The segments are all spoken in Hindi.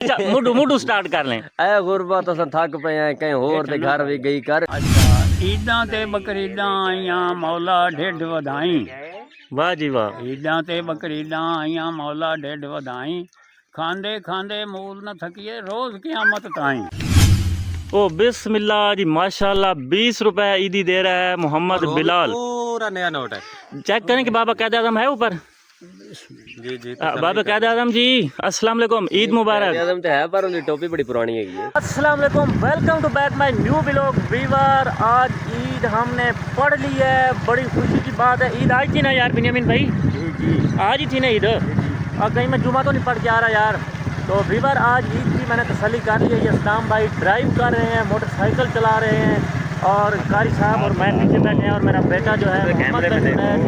अच्छा मुडू मुडू स्टार्ट कर लें। ऐ गुरबा तो थक पे हैं कहीं होर दे घर भी गई कर। अच्छा ईदां ते बकरीदां आईयां मौला ढिड वधाई। वाह जी वाह। ईदां ते बकरीदां आईयां मौला ढिड वधाई। खांदे खांदे मूल न थकिए रोज क़यामत ताईं। ओ बिस्मिल्लाह जी माशाल्लाह 20 रुपए ईदी दे रहा है मोहम्मद बिलाल। पूरा नया नोट है। चेक करें कि बाबा कैद आजम है ऊपर। जी जी बाबा कैद आजम जी अस्सलाम वालेकुम, ईद मुबारक। आदम तो है पर उनकी टोपी बड़ी पुरानी है। अस्सलाम वालेकुम, welcome to back my new vlog viewer. आज ईद हमने पढ़ ली है, बड़ी खुशी की बात है। ईद आज थी ना यार बिन्यामिन भाई? जी आज ही थी ना ईद। और कहीं मैं जुमा तो नहीं पढ़ के आ रहा यार। तो वीवर आज ईद की मैंने तसल्ली कर ली है। ये सदाम भाई ड्राइव कर रहे हैं, मोटरसाइकिल चला रहे हैं और कारी साहब और मैं पीछे बैठे हैं और मेरा बेटा जो है मोहम्मद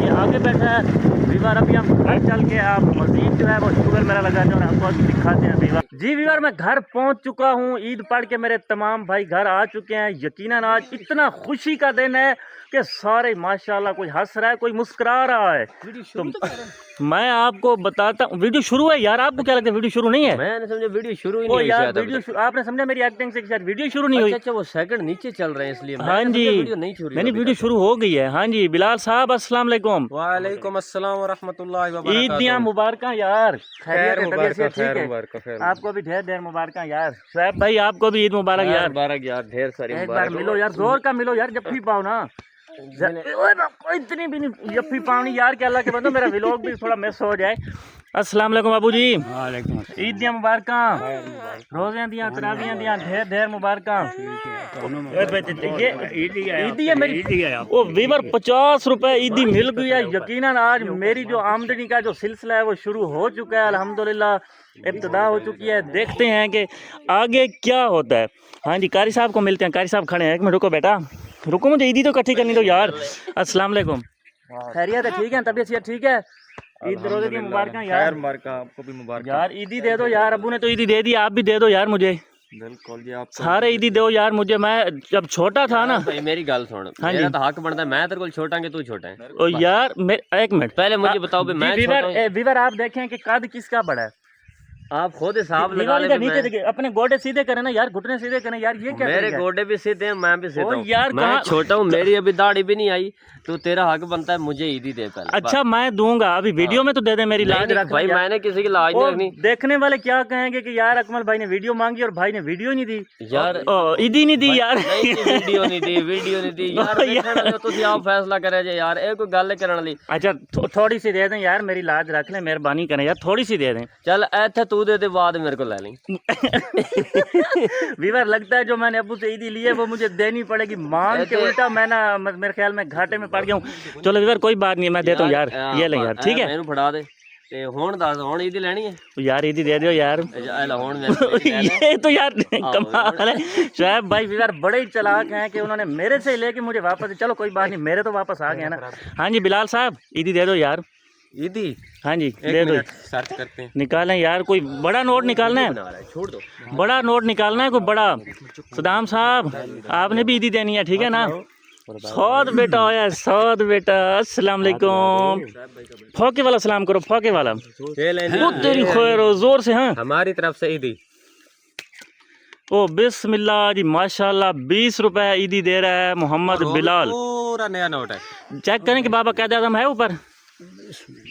ये आगे बैठा है। वीवर अभी हम घर चल के आप मजीद जो है वो शुगर मेरा लगाते हैं और आपको अभी दिखाते हैं वीवर। जी वीवर मैं घर पहुंच चुका हूं। ईद पढ़ के मेरे तमाम भाई घर आ चुके हैं। यकीनन आज इतना खुशी का दिन है कि सारे माशाल्लाह कोई हंस रहा है, कोई मुस्कुरा रहा है। तो मैं आपको बताता हूँ वीडियो शुरू है यार। आपको क्या लगता है वीडियो शुरू नहीं है? मैंने समझा वीडियो शुरू ही ओ नहीं यार हुई। वीडियो आपने समझा मेरी एक्टिंग से कि शायद वीडियो शुरू नहीं हुई। अच्छा वो सेकंड नीचे चल रहे हैं इसलिए हाँ जी वीडियो नहीं शुरू। नहीं वीडियो शुरू हो गई है। हाँ जी बिलाल साहब अस्सलाम वालेकुम। वालेकुम अस्सलाम व रहमतुल्लाहि व बरकातहू। ईद दियां मुबारक यार। खैरियत है, तबीयत से ठीक है? मुबारक। आपको भी ढेर ढेर मुबारक यार। शोएब भाई आपको भी ईद मुबारक यार। मुबारक यार, ढेर सारी एक बार मिलो यार, जोर का मिलो यार, जब भी पाओ ना। इतनी भी नहीं जब भी पाओ यार कि अल्लाह के बंदो मेरा व्लॉग भी थोड़ा मिस हो जाए। अस्सलाम वालेकुम बाबू जी। वालेकुम ईद दियां मुबारक, रोज़ियां दियां, तरावियां दियां ढेर ढेर मुबारक। ईदी है मेरी। ओ वीवर 50 रुपए ईदी मिल गई है। यकीनन आज मेरी जो आमदनी का जो सिलसिला है वो शुरू हो चुका है। अल्हम्दुलिल्लाह इब्तिदा हो चुकी है। देखते हैं कि आगे क्या होता है। हाँ जी कारी साहब को मिलते हैं। कारी साहब खड़े हैं, एक मिनट रुको बेटा, रुको मुझे ईदी तो इकट्ठी करनी दो यार। अस्सलाम वालेकुम, खैरियत है? ठीक है, तबीयत से ठीक है? ईद रोज़े की मुबारक यार। मुबारक आपको भी मुबारक यार ईदी दे दो यार, अबू ने तो ईदी दे दी, आप भी दे दो यार मुझे। बिल्कुल जी आप सारे ईदी दो यार मुझे। मैं जब छोटा था ना। भाई मेरी गल सुन, हाँ मेरा जी। तो हक बनता है। मैं तेरे को छोटा है कि तू छोटा है? ओ यार एक मिनट पहले मुझे बताओ भी मैं छोटा हूं। वीवर आप देखें कि कद किसका बड़ा है। आप खुद हिसाब लगा वीवर ले। इधर नीचे देखिए, अपने गोडे सीधे करें ना यार, घुटने सीधे करें यार। ये क्या मेरे तरीका है? गोडे भी सीधे हैं, मैं भी सीधा ओ हूं। यार मैं छोटा हूँ, मेरी अभी दाढ़ी भी नहीं आई। तो तेरा हक बनता है मुझे ईदी दे पहले। अच्छा मैं दूंगा, अभी वीडियो में तो दे दे, मेरी लाज रख भाई मैंने किसी की लाज नहीं रखनी। देखने वाले क्या कहेंगे कि यार अकमल भाई ने वीडियो मांगी और भाई ने वीडियो नहीं दी यार। ईदी नहीं दी यार। वीडियो नहीं दी, वीडियो नहीं दी यार। देखने वाले तुसी आप फैसला करे जे यार, ए कोई गल करने वाली। अच्छा थोड़ी सी दे दें यार, मेरी लाज रख ले, मेहरबानी करें यार, थोड़ी सी दे दें। चल इत्थे तू दे दे, बाद मेरे को ले ली। वीवर लगता है जो मैंने अबू से ईदी ली है वो मुझे देनी पड़ेगी। मांग के उल्टा मैं ना मेरे ख्याल में घाटे में पड़ गया हूँ। चलो वीवर कोई बात नहीं, मैं देता हूँ यार। ये ले यार, ठीक है? मैनू फड़ा दे ते हुण दस, हुण ईदी लेनी है यार ईदी दे दियो यार। हुण ये तो यार कमाल है। शोएब भाई वीवर बड़े ही चालाक हैं कि उन्होंने मेरे से लेके मुझे वापस। चलो कोई बात नहीं, मेरे तो वापस आ गए ना। हाँ जी बिलाल साहब ईदी दे दो यार। ईदी हाँ जी दे दो, सर्च करते हैं। निकालें यार, कोई बड़ा नोट निकालना है। छोड़ दो, बड़ा नोट निकालना है कोई बड़ा। सदाम साहब आपने भी ईदी देनी है, ठीक है ना? सौद बेटा होया, सौद बेटा। अस्सलाम वालेकुम। फोके वाला सलाम करो, फोके वाला। वो तेरी खैर हो, जोर से। हाँ हमारी तरफ से ईदी। ओ बिस्मिल्लाह जी माशाल्लाह 20 रुपए ईदी दे रहा है मोहम्मद बिलाल। पूरा नया नोट है। चेक करें कि बाबा कैद आजम है ऊपर।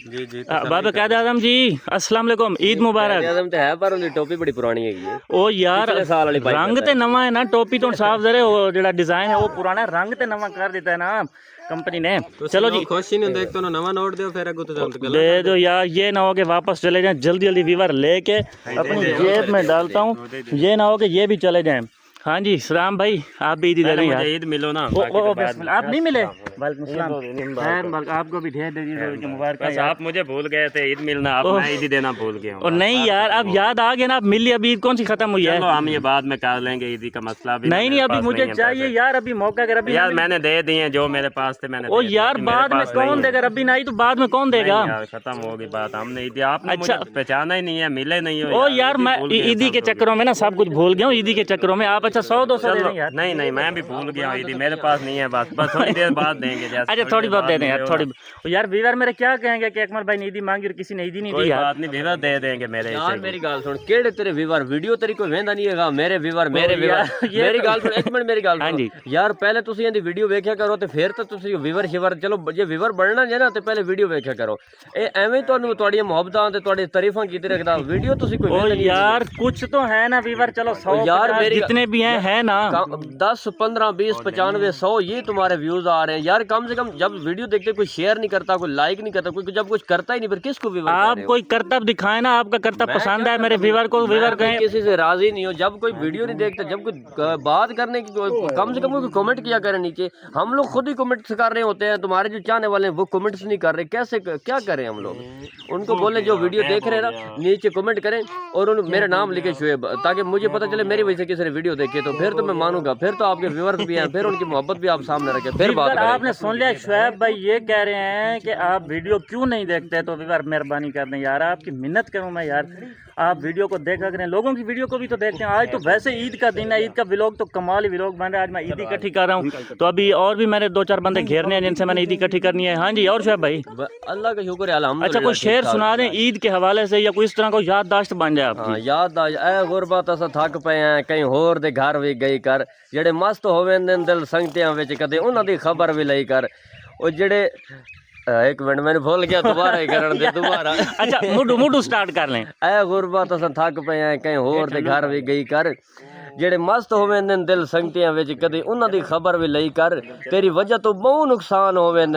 जी जी बाबा कैद आजम जी अस्सलाम वालेकुम, ईद मुबारक। आदम तो है पर उनकी टोपी बड़ी पुरानी है। ओ यार पिछले साल वाली पाई रंग ते नवा है ना, टोपी तो साफ जरे वो जेड़ा डिजाइन है वो पुराना है, रंग ते नवा कर देता है ना कंपनी ने। चलो जी खुश ही नहीं, देख तो नवा नोट दो फिर अगो तो दे दो यार। ये ना हो कि वापस चले जाएं, जल्दी जल्दी वीवर लेके अपनी जेब में डालता हूँ। ये ना हो कि ये भी चले जाएं। हाँ जी सलाम भाई, आप भी ईदी दे रहे हैं यार। ईद मिलो ना। आप नहीं मिले? वालेकुम सलाम। आपको भी ढेर ढेर मुबारक। आप मुझे भूल गए थे ईद मिलना, आप मैं ईदी देना भूल गया हूँ। और नहीं यार अब याद आ गया ना, अब मिली। अभी ईद कौन सी खत्म हुई है? चलो हम ये बाद में कर लेंगे, ईदी का मसला भी नहीं अभी मुझे चाहिए यार, अभी मौका कर। अभी यार मैंने दे दिए जो मेरे पास थे, मैंने ओ यार बाद में कौन देगा? अभी नहीं तो बाद में कौन देगा? खत्म होगी बात। हमने ईदी आपने मुझे पहचाना ही नहीं है, मिले नहीं हो। ओ यार मैं ईदी के चक्करों में ना सब कुछ भूल गया हूँ। ईदी के चक्करों में आप अच्छा 100-200 दे दें यार। नहीं मैं भी भूल गया ईदी मेरे पास नहीं है। बस थोड़ी देर बाद देंगे जैसे अच्छा थोड़ी बहुत दे दें यार, बाद थोड़ी में यार व्यूअर मेरे क्या कहेंगे कि अकमल भाई ने ईदी मांगी और किसी ने ईदी नहीं दी कोई यार। बात नहीं व्यूवर दे देंगे मेरे यार हिस्से मेरी गाल सुन, केड़े तेरे व्यूअर वीडियो तेरी कोई वेंदा नहीं हैगा, मेरे व्यूअर मेरे यार, व्यूअर ये मेरी तो- गाल सुन, एक मिनट मेरी गाल हाँ सुन जी। यार, पहले ਤੁਸੀਂ ਇਹਦੀ ਵੀਡੀਓ ਵੇਖਿਆ ਕਰੋ ਤੇ ਫਿਰ ਤਾਂ ਤੁਸੀਂ व्यूअर शिवर चलो ਜੇ व्यूअर ਬਣਨਾ ਜੇ ਨਾ ਤੇ ਪਹਿਲੇ ਵੀਡੀਓ ਵੇਖਿਆ ਕਰੋ। ਇਹ ਐਵੇਂ ਤੁਹਾਨੂੰ ਤੁਹਾਡੀਆਂ ਮੁਹੱਬਤਾਂ ਤੇ ਤੁਹਾਡੀ ਤਾਰੀਫਾਂ ਕੀਤੀ ਰੱਖਦਾ, ਵੀਡੀਓ ਤੁਸੀਂ ਕੋਈ ओ ਵੇਖਦੇ नहीं यार कुछ तो है ना व्यूअर, चलो 100 यार 50 मेरी- जितने भी हैं है ना। 10 15 20 95 100 ये तुम्हारे व्यूज आ रहे हैं यार। कम से कम जब वीडियो देखते कोई शेयर नहीं करता, कोई लाइक नहीं करता, कोई जब कुछ करता ही नहीं, फिर किसको व्यूअर आप कोई करतब दिखाए ना, आपका करतब पसंद है मेरे व्यूअर को, व्यूअर कहें। किसी से राजी नहीं हो, जब कोई वीडियो नहीं देखते, जब कोई बात करने की कम से कम कोई कमेंट किया करें नीचे। हम लोग खुद ही कमेंट्स कर रहे होते हैं, तुम्हारे जो चाहने वाले हैं वो कमेंट्स नहीं कर रहे, कैसे क्या करें हम लोग? उनको बोले जो वीडियो देख रहे हैं ना नीचे कमेंट करें और उन मेरा नाम लिखे शुएब, ताकि मुझे पता चले मेरी वजह से किसी ने वीडियो देखी, तो फिर तो मैं मानूंगा, फिर तो आपके व्यूअर्स भी हैं, फिर उनकी मोहब्बत भी आप सामने रखें, फिर बात व्यूअर, करें। आपने सुन लिया शुएब भाई ये कह रहे हैं कि आप वीडियो क्यों नहीं देखते, तो व्यूअर मेहरबानी कर दें यार, आपकी मिन्नत करूं मैं यार, आप वीडियो को देखा करें, लोगों की वीडियो को भी तो देखते हैं। आज तो वैसे ईद का दिन है, ईद का व्लॉग तो कमाल ही व्लॉग बन रहा है। आज मैं ईद इकट्ठी कर रहा हूँ, तो अभी और भी मैंने 2 4 बंदे घेरने हैं जिनसे मैंने ईद इकट्ठी करनी है। हाँ जी, और शुएब भाई अल्लाह का शुक्र है अच्छा कोई शेर सुना दें ईद के हवाले से, या कोई इस तरह को याददाश्त बन जाए आपकी। हाँ याद आ ए गुरबत अस थक पे हैं, कहीं होर दे घर भी गई कर, जेड़े मस्त होवे दिल संगतियां विच कदे उन्हां दी खबर भी लई कर। ओ जेड़े एक मिनट मैंने भूल गया, दोबारा ही करन दे दोबारा। अच्छा मुडू मुडू स्टार्ट कर लें। ए गुरबत अस थक पे हैं, कहीं होर दे घर भी गई कर, जेड़े मस्त होवे दिल संगतियां विच कदे उन्हां दी खबर भी लई कर, तेरी वजह तो बहु नुकसान होवे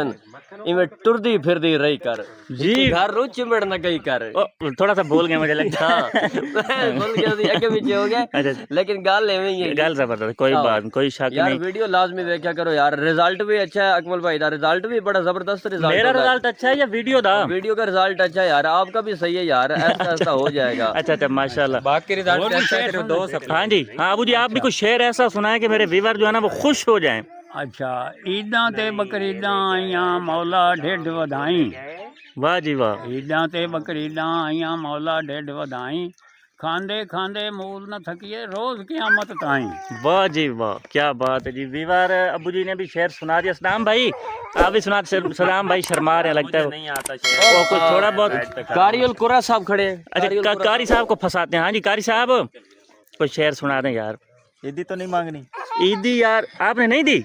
इवें टुरदी फिरदी रही कर जी, घर रू चिमड़ न गई कर। ओ, थोड़ा सा बोल गया मुझे लगता है। हाँ भूल गया सी, आगे पीछे हो गया, अच्छा लेकिन गल एवं ही है। गल जबरदस्त, कोई बात कोई शक यार नहीं। वीडियो लाजमी देखा करो यार, रिजल्ट भी अच्छा है अकमल भाई दा, रिजल्ट भी बड़ा जबरदस्त रिजल्ट मेरा रिजल्ट अच्छा है या वीडियो दा? वीडियो का रिजल्ट अच्छा है यार, आपका भी सही है यार, ऐसा ऐसा हो जाएगा। अच्छा अच्छा माशाल्लाह। बाकी रिजल्ट अच्छा है, सिर्फ 2 सप्ताह। हाँ जी, हाँ अबू जी आप भी कुछ शेर ऐसा सुनाए कि मेरे व्यूअर जो है ना वो खुश हो जाएं। अच्छा ईदां ते बकरीदां आईयां मौला ढिड वधाई, वाह जी वाह, ईदां ते बकरीदां आईयां मौला ढिड वधाई, खांदे खांदे मूल न थकिए रोज क़यामत ताईं। वाह जी वाह, क्या बात है जी। व्यूअर अबू जी ने भी शेर सुना दिया। सलाम भाई आप भी सुना। सलाम भाई शर्मा रहे लगता है नहीं आता वो कुछ थोड़ा बहुत। कारी उल कुरा साहब खड़े हैं। अच्छा कारी साहब को फंसाते हैं। हाँ जी कारी साहब कोई शेर सुना दें यार। ईदी तो नहीं मांगनी, ईदी यार आपने नहीं दी,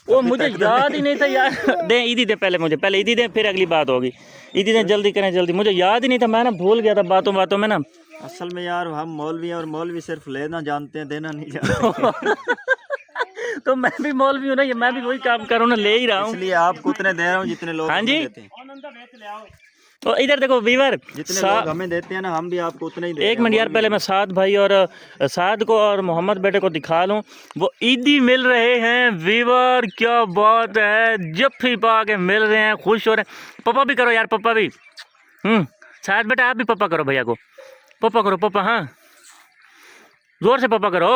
वो मुझे याद ही नहीं था यार। दें ईदी दें पहले, मुझे पहले ईदी दें फिर अगली बात होगी। ईदी दें जल्दी करें जल्दी, मुझे याद ही नहीं था, मैं ना भूल गया था बातों बातों में ना। असल में यार हम मौलवी हैं और मौलवी सिर्फ लेना जानते हैं, देना नहीं जानते। तो मैं भी मौलवी हूँ ना, ये मैं भी वही काम कर रहा हूँ ना, ले ही रहा हूँ। इसलिए आपको उतने दे रहा हूँ जितने लोग हाँ जी। हमें देते हैं। तो इधर देखो व्यूअर, जितने लोग हमें देते हैं ना हम भी आपको उतने ही देते एक मिनट यार, पहले मैं साद भाई और साद को और मोहम्मद बेटे को दिखा लूँ, वो ईदी मिल रहे हैं व्यूअर। क्या बात है, जफ्फी पा के मिल रहे हैं, खुश हो रहे हैं। पप्पा भी करो यार, पप्पा भी। साद बेटा आप भी पप्पा करो, भैया को पप्पा करो, पप्पा हाँ जोर से पप्पा करो।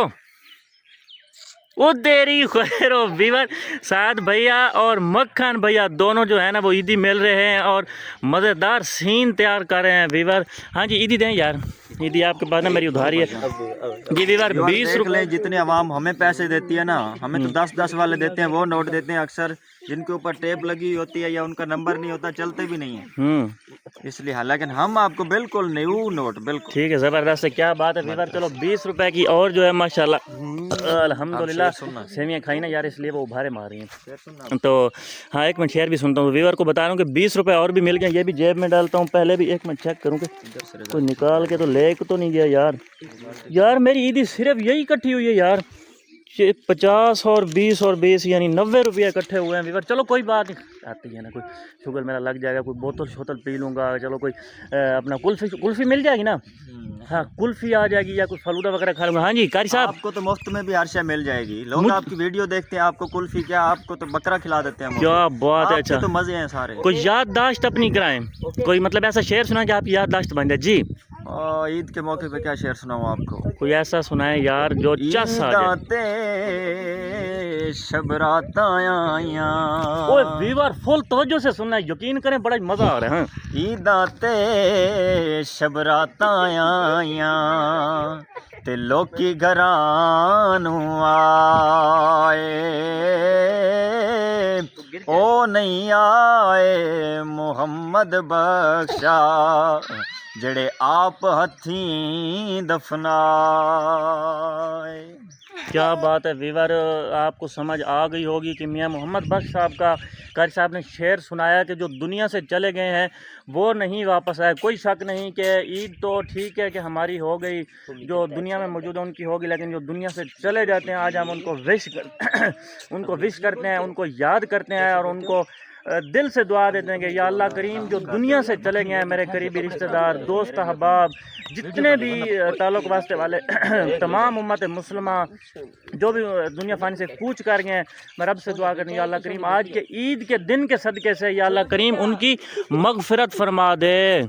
वो देरी खैर व्यूअर, साद भैया और मक्खन भैया दोनों जो है ना वो ईदी मिल रहे हैं और मज़ेदार सीन तैयार कर रहे हैं व्यूअर। हाँ जी ईदी दें यार, ईदी आपके पास ना मेरी उधारी है जी व्यूअर। 20 रुपये जितने आवाम हमें पैसे देती है ना, हमें तो 10-10 वाले देते हैं, वो नोट देते हैं अक्सर जिनके ऊपर टेप लगी हुई होती है या उनका नंबर नहीं होता, चलते भी नहीं है इसलिए। हालांकि हम आपको बिल्कुल न्यू नोट बिल्कुल ठीक है, ज़बरदस्त है, क्या बात है व्यूअर। चलो 20 रुपए की और जो है माशाल्लाह अल्हम्दुलिल्लाह सेवियाँ खाई ना यार, इसलिए वो उभारे मार रही हैं। तो हाँ एक मिनट शेयर भी सुनता हूँ, व्यूअर को बता रहा हूँ कि 20 रुपए और भी मिल गए, ये भी जेब में डालता हूँ। पहले भी एक मिनट चेक करूँ कि कोई निकाल के तो ले तो नहीं गया यार। यार मेरी ईदी सिर्फ यही इकट्ठी हुई है यार, 50 और 20 और 20 यानी 90 रुपये इकट्ठे हुए हैं व्यूअर। चलो कोई बात नहीं, आती है ना, कोई शुगर मेरा लग जाएगा, कोई बोतल शोतल पी लूँगा, चलो कोई अपना कुल्फ़ी मिल जाएगी ना। हाँ कुल्फ़ी आ जाएगी या कुछ फलूदा वगैरह खा लूँगा। हाँ जी कारी साहब आपको तो मुफ्त में भी हर शय मिल जाएगी। लोग आपकी वीडियो देखते हैं, आपको कुल्फी क्या, आपको तो बकरा खिला देते हैं। क्या बात है। अच्छा तो मजे हैं सारे। कोई याददाश्त अपनी कराएं, कोई मतलब ऐसा शेर सुना कि आप याददाश्त बन जाए जी। ईद के मौके पे क्या शेर सुनाऊं आपको? कोई ऐसा सुनाए यार जो चस आ जाए। शबराता आया ओए व्यूअर फुल तवज्जो से सुनना है, यकीन करें बड़ा मजा आ रहा है। ईदाते शबराता आया ते लोकी घरां नूं आए, ओ नहीं आए मोहम्मद बख्शा जड़े आप हथी दफनाए। क्या बात है वीवर, आपको समझ आ गई होगी कि मियां मोहम्मद बख्श साहब का कारी साहब ने शेर सुनाया कि जो दुनिया से चले गए हैं वो नहीं वापस आए। कोई शक नहीं कि ईद तो ठीक है कि हमारी हो गई, जो दुनिया में मौजूद है उनकी होगी, लेकिन जो दुनिया से चले जाते हैं आज हम उनको उनको विश करते हैं, उनको याद करते हैं और उनको दिल से दुआ देते हैं कि या अल्लाह करीम जो दुनिया से चले गए हैं मेरे करीबी रिश्तेदार, दोस्त, अहबाब, जितने भी ताल्लुक़ वास्ते वाले तमाम उम्मत मुस्लिमा जो भी दुनिया फ़ानी से कूच कर गए हैं, मैं रब से दुआ करती हूँ या अल्लाह करीम आज के ईद के दिन के सदक़े से या अल्लाह करीम उनकी मग़फ़िरत फरमा दे।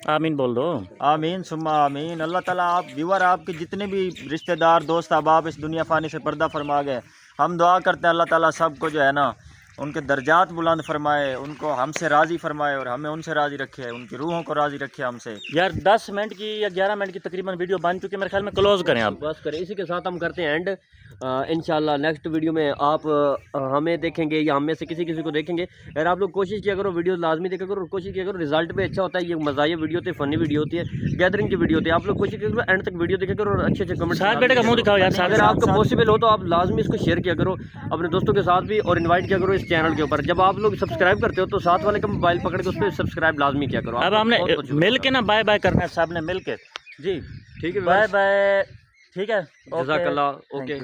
आमीन बोल दो। आमीन सुम्मा आमीन। अल्लाह ताला आप व्यूअर आपके जितने भी रिश्तेदार, दोस्त, अहबाब इस दुनिया फ़ानी से पर्दा फरमा गए, हम दुआ करते हैं अल्लाह ताला सबको जो है ना उनके दर्जात बुलंद फरमाए, उनको हमसे राज़ी फरमाए और हमें उनसे राज़ी रखे, उनकी रूहों को राज़ी रखे हमसे। यार 10 मिनट की या 11 मिनट की तकरीबन वीडियो बन चुकी है, मेरे ख्याल में क्लोज़ करें आप। बस करें, इसी के साथ हम करते हैं एंड। इंशाल्लाह नेक्स्ट वीडियो में आप हमें देखेंगे या हम में से किसी को देखेंगे। अगर आप लोग कोशिश किया करो, वीडियो लाजमी देखा करो और कोशिश किया करो, रिजल्ट भी अच्छा होता है। ये मज़ाहिया वीडियो होती है, फ़नी वीडियो होती है, गैदरिंग की वीडियो होती है। आप लोग कोशिश किया करो एंड तक वीडियो देखा करो और अच्छे कमेंट। साथ बेटे का मुंह दिखाओ यार। अगर आपका पॉसिबल हो तो आप लाजमी इसको शेयर किया करो अपने दोस्तों के साथ भी और इन्वाइट किया करो इस चैनल के ऊपर। जब आप लोग सब्सक्राइब करते हो तो साथ वाले का मोबाइल पकड़ के उस पर सब्सक्राइब लाजमी किया करो। अब हमने मिल के ना बाय बाय करना है, सब ने मिल के। जी ठीक है, बाय बाय। ठीक है, जज़ाकल्लाह। ओके।